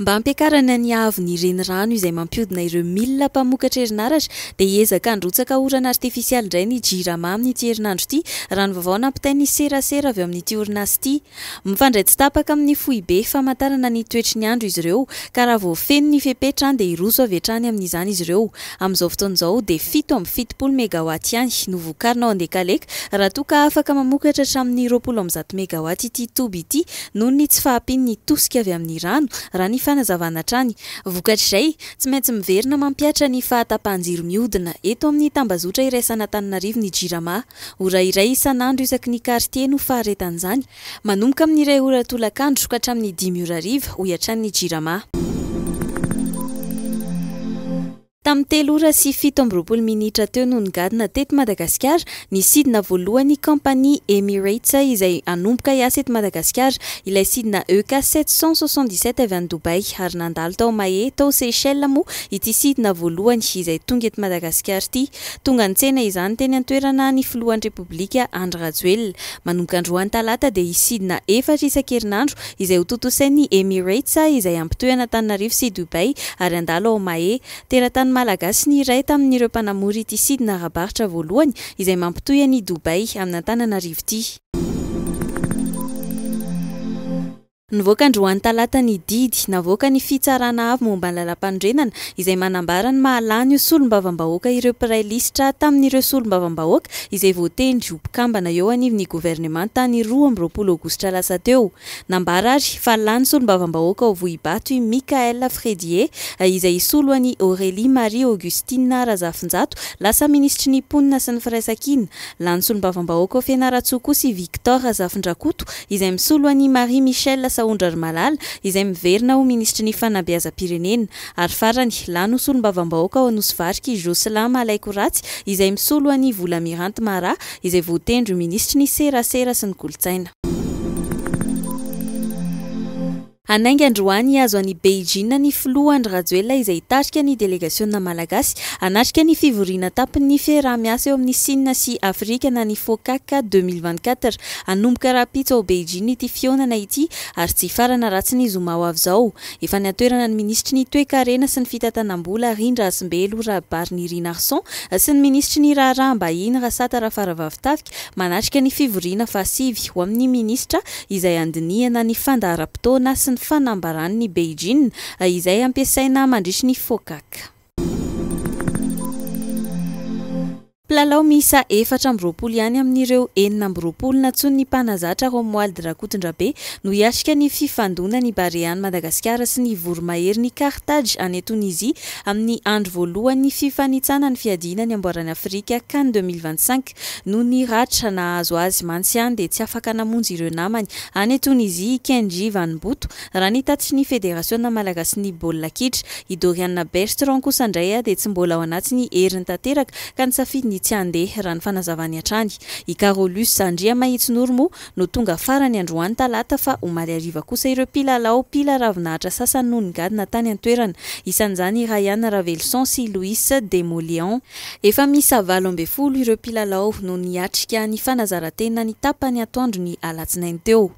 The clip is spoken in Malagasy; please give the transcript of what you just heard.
Mba hampiakarana ny avy ny rano izay mampiodina ireo milina mpamokatra herinaratra dia hiezaka handrotsaka orana artifisialy indray ny JIRAMA amin'ity herinandro ity raha ny vaovao nampitain'ny serasera avy amin'ity orinasa ity. Mifandray tsy tapaka amin'ny foibe famantarana ny toetry ny andro izy ireo ka raha vao feno ny fepetra dia hiroso avy hatrany amin'izany izy ireo. Amin'izao fotoan'izao dia 7.70 megawatt ihany no vokarina ao Andekaleka raha toa ka afaka mamokatra hatramin'ny 20 megawatt ity toby ity noho ny tsy fahampian'ny tosika avy amin'ny rano raha ny fanazavana hatrany. Vokatra izay tsy maintsy miverina mampiatra ny fahatapahan-jiro mihodina eto amin'ny tambazotra iraisana Antananarivo ny JIRAMA. Ora iray isan'andro isaky ny quartier no faharetan'izany. Manomboka amin'ny 2 ora tolakandro ka hatramin'ny 5 ora hariva ho iatran'ny JIRAMA. Tamin'ny 3 ora sy 17 minitra teo no nigadina teto Madagasikara ny sidina voalohany kompania Emirates izay anomboka hiasa eto Madagasikara. Ilay sidina EK 777 avy any Dubai ary nandalo tao Mahé tao Seychelles moa ity sidina voalohany izay tonga eto Madagasikara ity. Tonga nitsena izany teny an-toerana ny filohan'ny Repoblika Andry Rajoelina. Manomboka androany talata dia sidina 4 isan-kerinandro izay ho totosain'ny Emirates izay ampitohana Antananarivo sy Dubai ary andalo ao Mahé. Teratany Malagasy ny iray tamin'ireo mpanamory ity sidina ara-baritra voalohany izay mampitohy an'i Dubai amin'ny Antananarivo ity. Nivoaka androany talata ny didy navoaka ny fitsarana avy momba ny lalam-pandrenana izay manambara ny mahalany solombavam-bahoaka ireo mpiray lisitra tamin'ireo solombavam-bahoaka izay voatendry ho mpikambana eo anivon'ny governemanta ny 12 Aogositra lasa teo. Nambara ary fa lany solombavam-bahoaka ao Vohibato i Mikael Fredier izay isoloan'i Aurélie Marie Augustine Razafinjato lasa ministry ny mponina sy ny firaisan-kina. Lany solombavam-bahoaka ao Fianaratsoa kosa i Victor Razafindrakoto izay misoloan'i Marie Michel Saondra Malala izay miverina ho ministry ny fanabeazam-pirenena ary farany lany solombavam-bahoaka ao Anosivariky Jocelyn Malaikoratsy izay misolo an'i Volamiranty Mara izay voatendry ministry ny serasera sy ny kolotsaina. Anainga androany azo any Beijing ny filoha Andry Rajoelina izay hitarika ny delegasiona malagasy hanatrika ny fivoriana tapon'ny fiaraha-miasa eo amin'ny Sina sy Afrika na ny FOCAC 2024. Anomboka rapitso ao Beijing ity fionana ity ary tsy farana ratsy ny zoma ho avy izao. Efa niantoerana ny ministry ny toe-karena sy ny fitantanam-bola Rindra Asimbelo Rabariny Arson sy ny ministry ny raharaham-bahiny Rasata Rafarahavavitavika manatrika ny fivoriana fasivy ho amin'ny ministra izay andinihana ny fandaharam-potoana sy ny fanambaran'ny Beijing izay ampiasaina mandritra ny FOCAC. Mpilalao miisa 420 ihany amin'ireo 420 natson'ny mpanazatra Romuald Rakotondrabe no hiatrika ny fifandona ny Bareany Madagasikara sy ny voromahery ny Carthage any Tunisia amin'ny andro voalohany fifanitsana ny fiadiana ny amboarany Afrika CAN 2025. Noho ny ratra nahazo azy Mantsiany dia tsy afaka namonjy ireo namany any Tunisia Kenji Van Boto raha ny tatitry ny Federasiona Malagasy ny baolina kitra. I Dorian Bertrand kosa indray dia tsy mbola ao anaty ny heriny tanteraka ka nisafidy tsy andeha raha ny fanazavany hatrany. I Carolus Sandria Mahitsinoro moa no tonga farany androany talata fa omaly ariva kosa ireo mpilalao ravinahitra sasany no nigadina tany an-toerana. Isan'izany Ryan Ravelson sy Louis Demolion. Efa misy 20 ireo mpilalao no niatrika ny fanazarantena ny tapany atoandro ny alatsinainy teo.